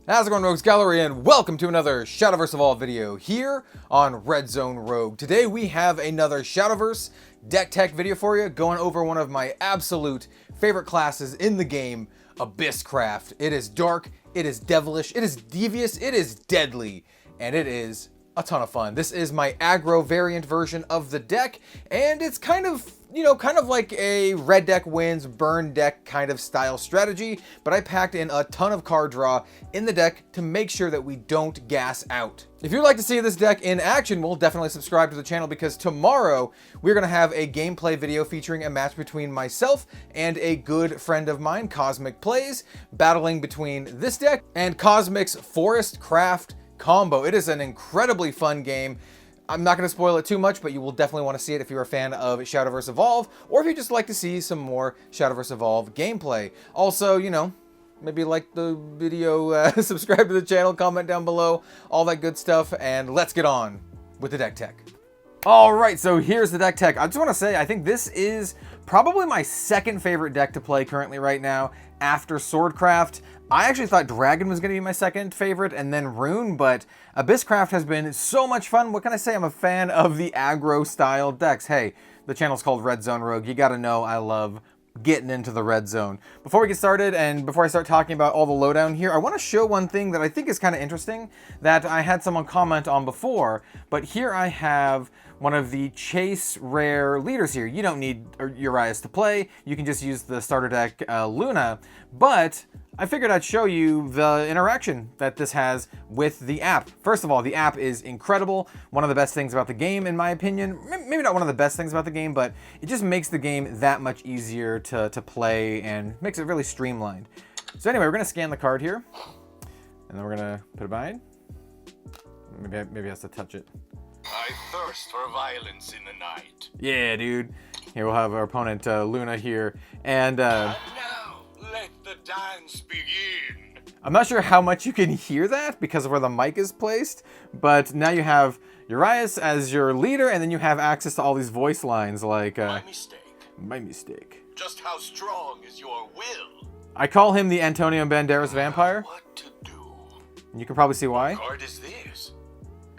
How's it going, Rogues Gallery, and welcome to another Shadowverse Evolved video here on Red Zone Rogue. Today we have another Shadowverse deck tech video for you, going over one of my absolute favorite classes in the game, Abysscraft. It is dark, it is devilish, it is devious, it is deadly, and it is a ton of fun. This is my aggro variant version of the deck, and it's kind of like a red deck wins, burn deck kind of style strategy, but I packed in a ton of card draw in the deck to make sure that we don't gas out. If you'd like to see this deck in action, we'll definitely subscribe to the channel, because tomorrow we're going to have a gameplay video featuring a match between myself and a good friend of mine, Cosmic Plays, battling between this deck and Cosmic's Forest Craft combo. It is an incredibly fun game. I'm not going to spoil it too much, but you will definitely want to see it if you're a fan of Shadowverse Evolve, or if you just like to see some more Shadowverse Evolve gameplay. Also, maybe like the video, subscribe to the channel, comment down below, all that good stuff, and let's get on with the deck tech. All right, so here's the deck tech. I just want to say, I think this is probably my second favorite deck to play currently right now after Swordcraft. I actually thought Dragon was going to be my second favorite, and then Rune, but Abysscraft has been so much fun. What can I say? I'm a fan of the aggro style decks. Hey, the channel's called Red Zone Rogue. You got to know I love getting into the red zone. Before we get started, and before I start talking about all the lowdown here, I want to show one thing that I think is kind of interesting that I had someone comment on before, but here I have one of the chase rare leaders here. You don't need Urias to play. You can just use the starter deck Luna, but I figured I'd show you the interaction that this has with the app. First of all, the app is incredible. One of the best things about the game, in my opinion. Maybe not one of the best things about the game, but it just makes the game that much easier to play and makes it really streamlined. So anyway, we're gonna scan the card here, and then we're gonna put it behind. Maybe it has to touch it. I thirst for violence in the night. Yeah, dude. Here we'll have our opponent Luna here, and now, let the dance begin. I'm not sure how much you can hear that because of where the mic is placed, but now you have Urias as your leader, and then you have access to all these voice lines like... My mistake. My mistake. Just how strong is your will? I call him the Antonio Banderas vampire. What to do? And you can probably see why. What card is this?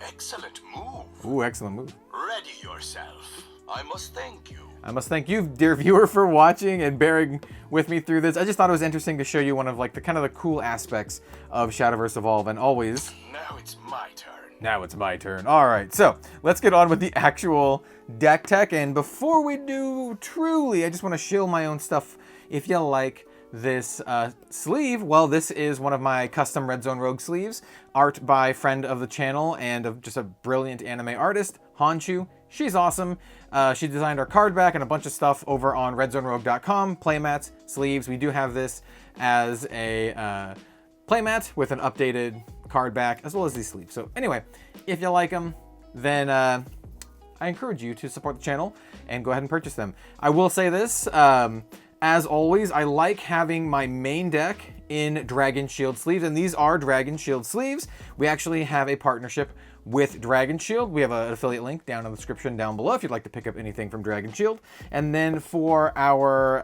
Excellent move. Ooh, excellent move. Ready yourself. I must thank you. I must thank you, dear viewer, for watching and bearing with me through this. I just thought it was interesting to show you one of like the kind of the cool aspects of Shadowverse Evolve, and always... Now it's my turn. Now it's my turn. All right, so let's get on with the actual deck tech. And before we do, truly, I just want to shill my own stuff. If you like this sleeve, well, this is one of my custom Red Zone Rogue sleeves, art by friend of the channel and just a brilliant anime artist, Honshu. She's awesome. She designed our card back and a bunch of stuff over on redzonerogue.com, playmats, sleeves. We do have this as a playmat with an updated card back, as well as these sleeves. So anyway, if you like them, then I encourage you to support the channel and go ahead and purchase them. I will say this, as always, I like having my main deck in Dragon Shield sleeves, and these are Dragon Shield sleeves. We actually have a partnership with Dragon Shield. We have an affiliate link down in the description down below if you'd like to pick up anything from Dragon Shield. And then for our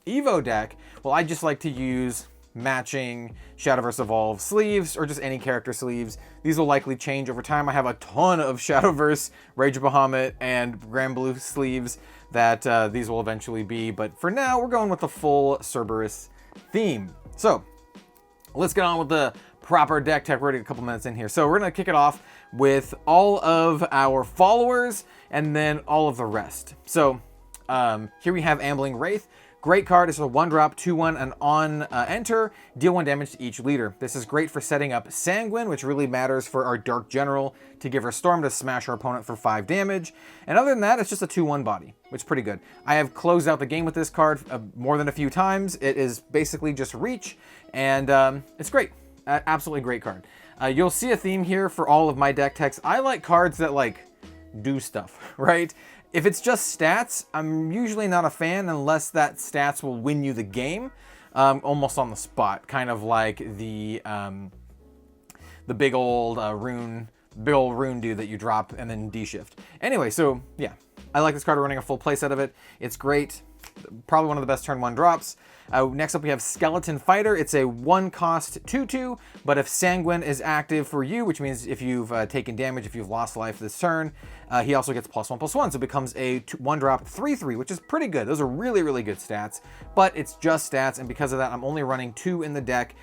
Evo deck, well, I just like to use matching Shadowverse Evolve sleeves, or just any character sleeves. These will likely change over time. I have a ton of Shadowverse, Rage of Bahamut, and Grand Blue sleeves that these will eventually be, but for now, we're going with the full Cerberus theme. So, let's get on with the proper deck tech. We're already a couple minutes in here. So we're gonna kick it off with all of our followers, and then all of the rest. So, here we have Ambling Wraith. Great card. It's a 1-drop, 2/1, and on enter, deal 1 damage to each leader. This is great for setting up Sanguine, which really matters for our Dark General to give her Storm to smash her opponent for 5 damage. And other than that, it's just a 2/1 body, which is pretty good. I have closed out the game with this card more than a few times. It is basically just reach, and it's great. Absolutely great card. You'll see a theme here for all of my deck techs. I like cards that like do stuff, right? If it's just stats, I'm usually not a fan unless that stats will win you the game, almost on the spot, kind of like the big old rune dude that you drop and then D-shift. Anyway, so yeah, I like this card. We're running a full playset of it. It's great. Probably one of the best turn 1 drops. Next up we have Skeleton Fighter. It's a 1 cost 2/2, but if Sanguine is active for you, which means if you've taken damage, if you've lost life this turn, he also gets +1/+1, so it becomes a 1 drop 3/3, which is pretty good. Those are really, really good stats, but it's just stats, and because of that, I'm only running 2 in the deck.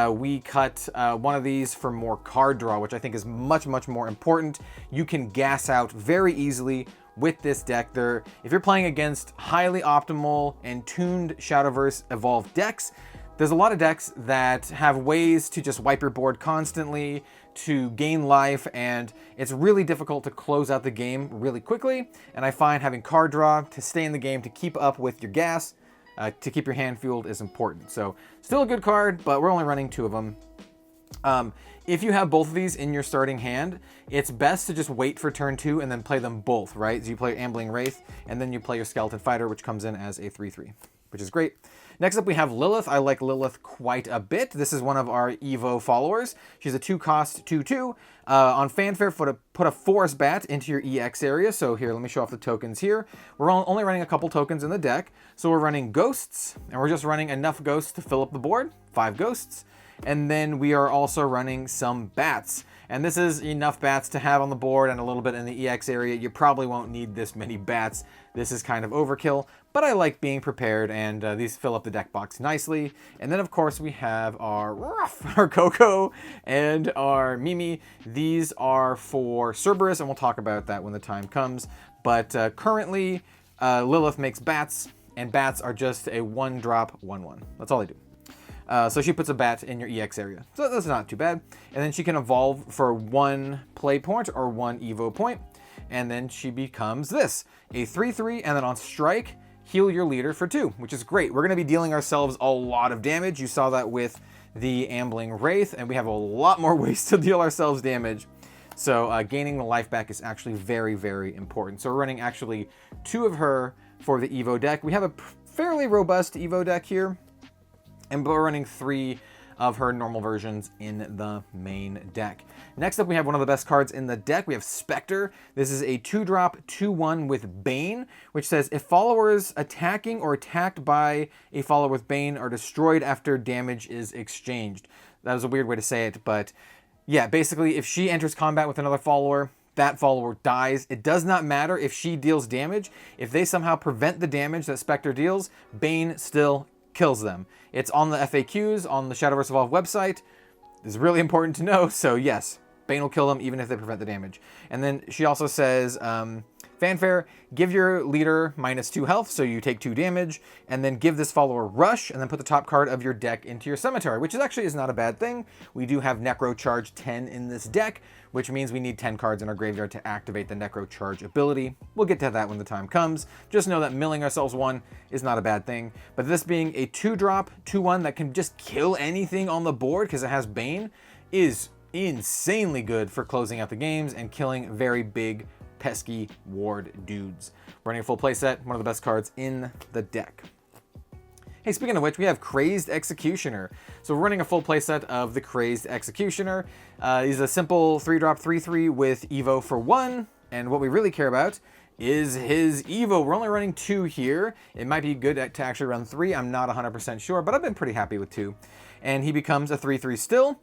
We cut one of these for more card draw, which I think is much, much more important. You can gas out very easily with this deck. If you're playing against highly optimal and tuned Shadowverse evolved decks, there's a lot of decks that have ways to just wipe your board constantly, to gain life, and it's really difficult to close out the game really quickly. And I find having card draw to stay in the game, to keep up with your gas, to keep your hand fueled is important. So still a good card, but we're only running 2 of them. If you have both of these in your starting hand, it's best to just wait for turn 2 and then play them both, right? So you play Ambling Wraith, and then you play your Skeleton Fighter, which comes in as a 3/3, which is great. Next up, we have Lilith. I like Lilith quite a bit. This is one of our Evo followers. She's a 2 cost 2/2. On Fanfare, put a Forest Bat into your EX area. So here, let me show off the tokens here. We're only running a couple tokens in the deck. So we're running Ghosts, and we're just running enough Ghosts to fill up the board, 5 Ghosts. And then we are also running some bats. And this is enough bats to have on the board and a little bit in the EX area. You probably won't need this many bats. This is kind of overkill, but I like being prepared, and these fill up the deck box nicely. And then, of course, we have our Coco and our Mimi. These are for Cerberus, and we'll talk about that when the time comes. But currently, Lilith makes bats, and bats are just a 1 drop 1/1. That's all they do. So she puts a bat in your EX area. So that's not too bad. And then she can evolve for 1 play point or 1 Evo point. And then she becomes this, a 3/3, and then on strike, heal your leader for 2, which is great. We're going to be dealing ourselves a lot of damage. You saw that with the Ambling Wraith, and we have a lot more ways to deal ourselves damage. So gaining the life back is actually very, very important. So we're running actually 2 of her for the Evo deck. We have a fairly robust Evo deck here. And we're running 3 of her normal versions in the main deck. Next up, we have one of the best cards in the deck. We have Spectre. This is a 2 drop 2/1 with Bane, which says if followers attacking or attacked by a follower with Bane are destroyed after damage is exchanged. That was a weird way to say it, but yeah, basically if she enters combat with another follower, that follower dies. It does not matter if she deals damage. If they somehow prevent the damage that Spectre deals, Bane still kills them. It's on the FAQs on the Shadowverse Evolved website. It's really important to know, so yes, Bane will kill them even if they prevent the damage. And then she also says, Fanfare, give your leader -2 health, so you take 2 damage, and then give this follower Rush, and then put the top card of your deck into your cemetery, which is not a bad thing. We do have Necro Charge 10 in this deck, which means we need 10 cards in our graveyard to activate the Necro Charge ability. We'll get to that when the time comes. Just know that milling ourselves 1 is not a bad thing. But this being a 2 drop 2/1 that can just kill anything on the board because it has Bane is insanely good for closing out the games and killing very big, pesky ward dudes. Running a full playset, one of the best cards in the deck. Hey, speaking of which, we have Crazed Executioner. So we're running a full playset of the Crazed Executioner. He's a simple 3 drop 3/3 with Evo for 1. And what we really care about is his Evo. We're only running 2 here. It might be good to actually run 3. I'm not 100% sure, but I've been pretty happy with 2. And he becomes a 3/3 still.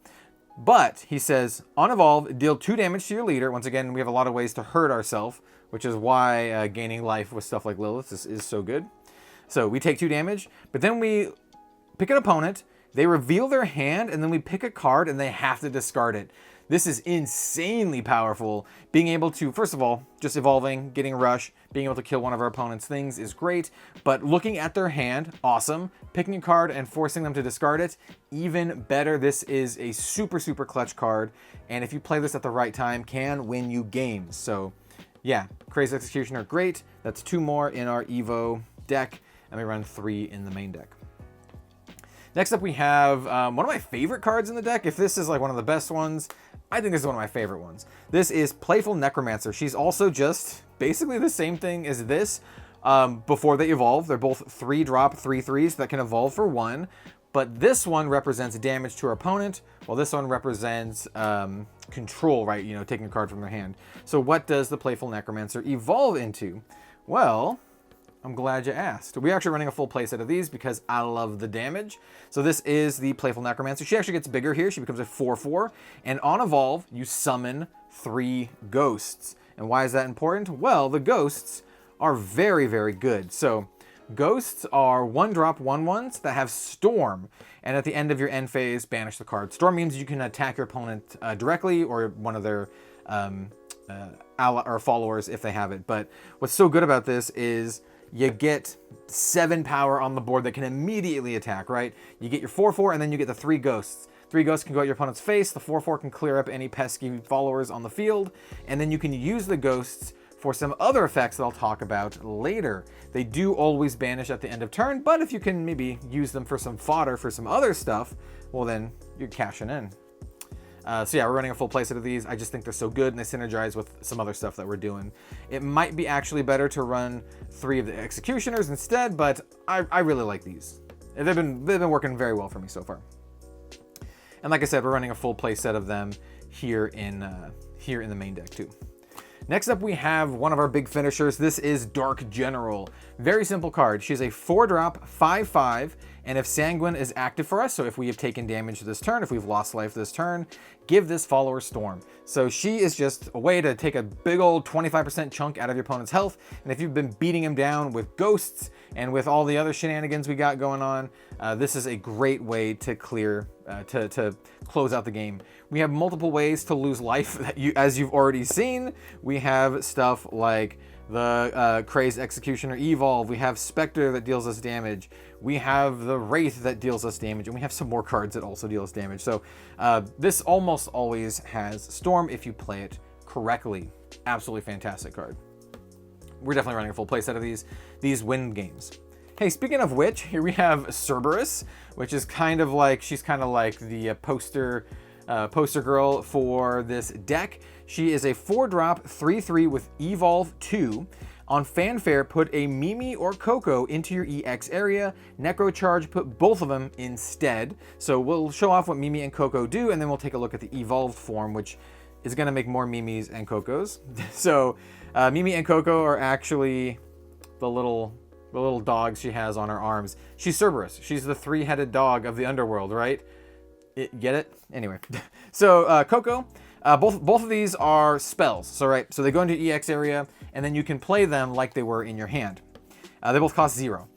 But he says, on evolve, deal 2 damage to your leader. Once again, we have a lot of ways to hurt ourselves, which is why gaining life with stuff like Lilith is so good. So we take 2 damage, but then we pick an opponent, they reveal their hand, and then we pick a card and they have to discard it. This is insanely powerful. Being able to, first of all, just evolving, getting Rush, being able to kill one of our opponent's things is great, but looking at their hand, awesome. Picking a card and forcing them to discard it, even better. This is a super, super clutch card, and if you play this at the right time, can win you games. So yeah, Crazed Executioner, great. That's 2 more in our Evo deck, and we run 3 in the main deck. Next up, we have one of my favorite cards in the deck. If this is like one of the best ones, I think this is one of my favorite ones. This is Playful Necromancer. She's also just basically the same thing as this before they evolve. They're both 3 drop 3/3s that can evolve for 1. But this one represents damage to our opponent, while this one represents control, right? You know, taking a card from their hand. So what does the Playful Necromancer evolve into? Well, I'm glad you asked. We're actually running a full playset of these because I love the damage. So this is the Playful Necromancer. She actually gets bigger here. She becomes a 4/4. And on evolve, you summon 3 ghosts. And why is that important? Well, the ghosts are very, very good. So ghosts are 1-drop 1/1s that have Storm. And at the end of your end phase, banish the card. Storm means you can attack your opponent directly or one of their ally or followers if they have it. But what's so good about this is you get 7 power on the board that can immediately attack, right? You get your 4/4 and then you get the 3 ghosts. 3 ghosts can go at your opponent's face. The 4/4 can clear up any pesky followers on the field. And then you can use the ghosts for some other effects that I'll talk about later. They do always banish at the end of turn, but if you can maybe use them for some fodder for some other stuff, well then you're cashing in. So yeah, we're running a full playset of these. I just think they're so good and they synergize with some other stuff that we're doing. It might be actually better to run 3 of the Executioners instead, but I really like these. They've been working very well for me so far. And like I said, we're running a full playset of them here in the main deck too. Next up, we have one of our big finishers. This is Dark General. Very simple card. She's a 4-drop, 5/5, and if Sanguine is active for us, so if we have taken damage this turn, if we've lost life this turn, give this follower Storm. So she is just a way to take a big old 25% chunk out of your opponent's health, and if you've been beating him down with ghosts and with all the other shenanigans we got going on, this is a great way to clear, to close out the game. We have multiple ways to lose life, as you've already seen. We have stuff like the Crazed Executioner Evolve. We have Spectre that deals us damage. We have the Wraith that deals us damage. And we have some more cards that also deal us damage. So this almost always has Storm if you play it correctly. Absolutely fantastic card. We're definitely running a full playset of these. These win games. Hey, speaking of which, here we have Cerberus, which is kind of like, she's kind of like the poster girl for this deck. She is a 4-drop, 3/3 with Evolve 2. On Fanfare, put a Mimi or Coco into your EX area. Necrocharge, put both of them instead. So we'll show off what Mimi and Coco do, and then we'll take a look at the evolved form, which is going to make more Mimis and Cocos. So Mimi and Coco are actually the little dogs she has on her arms. She's Cerberus. She's the 3-headed dog of the underworld, right? Get it? Anyway. So Coco, both of these are spells. So they go into EX area, and then you can play them like they were in your hand. They both cost 0.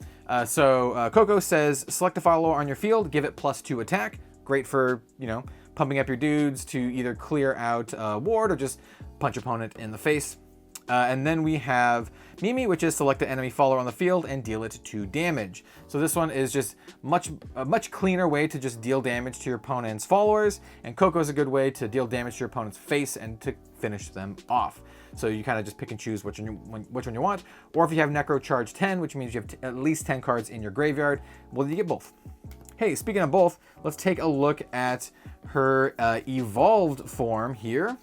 So Coco says, select a follower on your field, give it +2 attack. Great for, pumping up your dudes to either clear out a ward or just punch opponent in the face. And then we have Mimi, which is select an enemy follower on the field and deal it 2 damage. So this one is just a much cleaner way to just deal damage to your opponent's followers. And Coco is a good way to deal damage to your opponent's face and to finish them off. So you kind of just pick and choose which one you want. Or if you have Necrocharge 10, which means you have at least 10 cards in your graveyard, well, you get both. Hey, speaking of both, let's take a look at her evolved form here.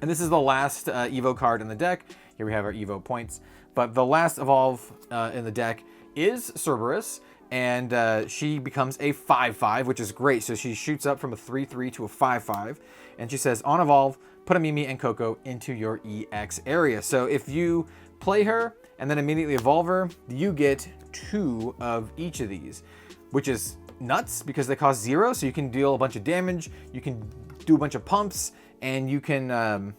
And this is the last Evo card in the deck. Here we have our Evo points. But the last evolve in the deck is Cerberus. And she becomes a 5/5, which is great. So she shoots up from a 3/3 to a 5/5. And she says, on evolve, put a Mimi and Coco into your EX area. So if you play her and then immediately evolve her, you get 2 of each of these, which is nuts because they cost 0. So you can deal a bunch of damage. You can do a bunch of pumps. And you can,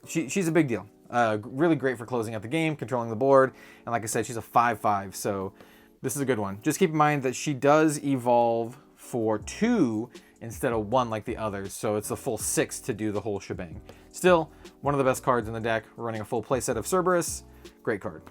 she's a big deal. Really great for closing out the game, controlling the board. And like I said, she's a 5/5, so this is a good one. Just keep in mind that she does evolve for 2 instead of 1 like the others. So it's a full 6 to do the whole shebang. Still, one of the best cards in the deck. We're running a full playset of Cerberus. Great card.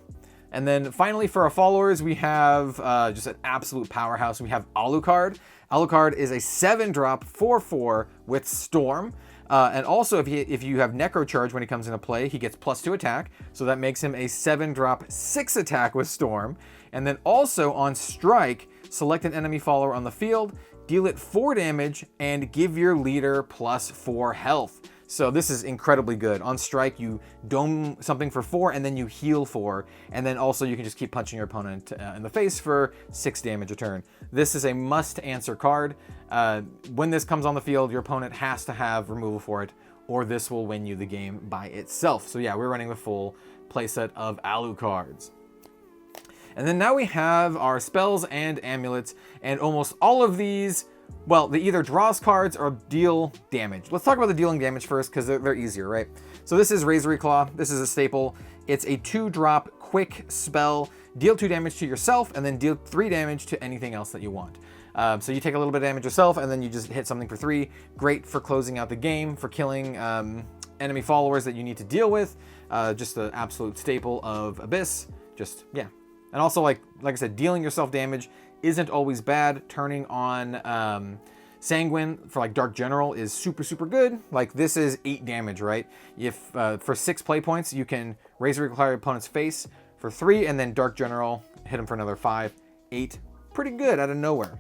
And then finally for our followers, we have just an absolute powerhouse. We have Alucard. Alucard is a 7-drop 4/4 with Storm. And also, if you have Necrocharge when he comes into play, he gets +2 attack. So that makes him a 7-drop 6 attack with Storm. And then also on Strike, select an enemy follower on the field, deal it 4 damage, and give your leader +4 health. So this is incredibly good. On Strike, you dome something for 4, and then you heal 4. And then also you can just keep punching your opponent in the face for 6 damage a turn. This is a must-answer card. When this comes on the field, your opponent has to have removal for it, or this will win you the game by itself. So yeah, we're running the full playset of Alucards. And then now we have our spells and amulets, and almost all of these, well, they either draw us cards or deal damage. Let's talk about the dealing damage first, because they're easier, right? So this is Razor Claw. This is a staple. It's a 2-drop quick spell. Deal 2 damage to yourself, and then deal 3 damage to anything else that you want. So you take a little bit of damage yourself, and then you just hit something for 3. Great for closing out the game, for killing enemy followers that you need to deal with. Just the absolute staple of Abyss. Just, yeah. And also, like I said, dealing yourself damage isn't always bad. Turning on Sanguine for like Dark General is super, super good. Like this is 8 damage, right? If for 6 play points, you can Razor Claw your opponent's face for 3, and then Dark General, hit him for another 5, 8. Pretty good out of nowhere.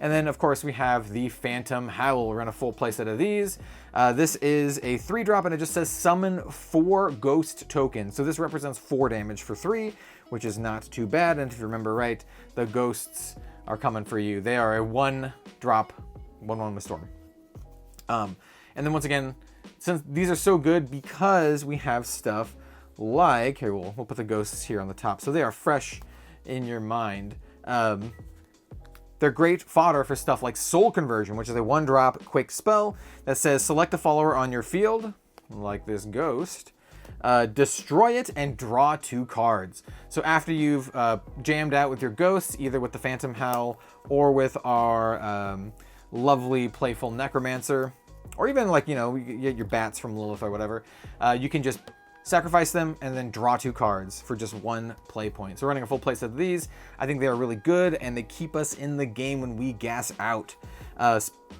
And then, of course, we have the Phantom Howl. We're going to full playset of these. This is a 3-drop, and it just says summon 4 ghost tokens. So this represents 4 damage for 3, which is not too bad. And if you remember right, the ghosts are coming for you. They are a 1-drop, 1/1 with Storm. And then once again, since these are so good because we have stuff like, here, we'll put the ghosts here on the top. So they are fresh in your mind. They're great fodder for stuff like Soul Conversion, which is a 1-drop quick spell that says select a follower on your field, like this ghost, destroy it, and draw 2 cards. So after you've jammed out with your ghosts, either with the Phantom Howl or with our lovely playful Necromancer, or even like, you know, you get your bats from Lilith or whatever, you can just sacrifice them and then draw 2 cards for just 1 play point. So running a full playset of these, I think they are really good, and they keep us in the game when we gas out.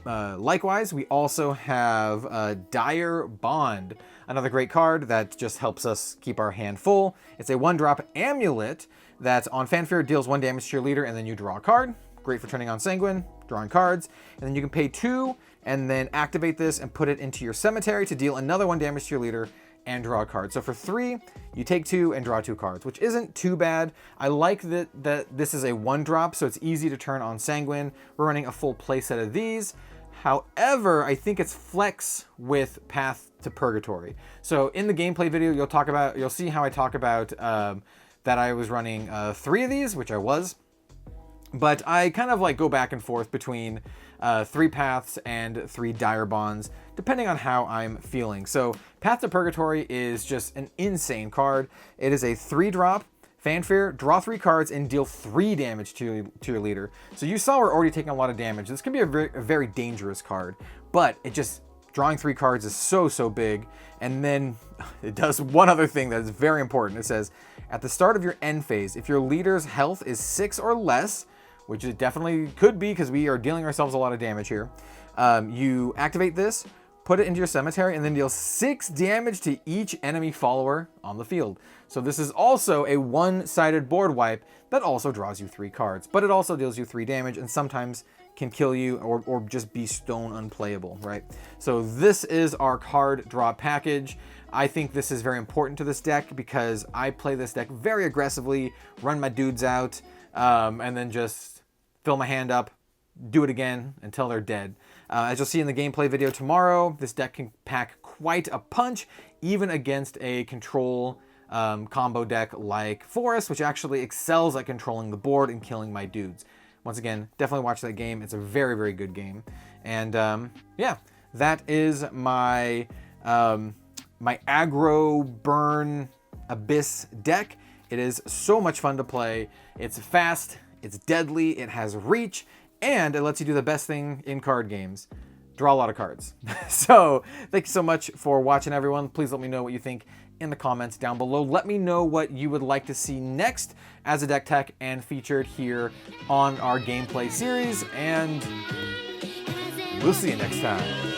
Likewise, we also have Dire Bond, another great card that just helps us keep our hand full. It's a 1-drop amulet that on Fanfare deals 1 damage to your leader, and then you draw a card. Great for turning on Sanguine, drawing cards, and then you can pay 2 and then activate this and put it into your cemetery to deal another 1 damage to your leader and draw a card. So for 3, you take 2 and draw 2 cards, which isn't too bad. I like that this is a 1-drop, so it's easy to turn on Sanguine. We're running a full playset of these. However, I think it's flex with Path to Purgatory. So in the gameplay video, you'll see how I talk about that I was running 3 of these, which I was. But I kind of like go back and forth between 3 paths and 3 dire bonds, depending on how I'm feeling. So Path to Purgatory is just an insane card. It is a 3-drop, Fanfare, draw 3 cards, and deal 3 damage to your leader. So you saw we're already taking a lot of damage. This can be a very dangerous card, but it just, drawing 3 cards is so big. And then it does one other thing that is very important. It says, at the start of your end phase, if your leader's health is 6 or less, which it definitely could be because we are dealing ourselves a lot of damage here, you activate this, put it into your cemetery, and then deal 6 damage to each enemy follower on the field. So this is also a 1-sided board wipe that also draws you 3 cards, but it also deals you 3 damage and sometimes can kill you or just be stone unplayable, right? So this is our card draw package. I think this is very important to this deck because I play this deck very aggressively, run my dudes out, and then just fill my hand up, do it again until they're dead. As you'll see in the gameplay video tomorrow, this deck can pack quite a punch, even against a control combo deck like Forest, which actually excels at controlling the board and killing my dudes. Once again, definitely watch that game. It's a very good game. And yeah, that is my my aggro burn Abyss deck. It is so much fun to play. It's fast, it's deadly, it has reach, and it lets you do the best thing in card games, draw a lot of cards. So thank you so much for watching, everyone. Please let me know what you think in the comments down below. Let me know what you would like to see next as a deck tech and featured here on our gameplay series, and we'll see you next time.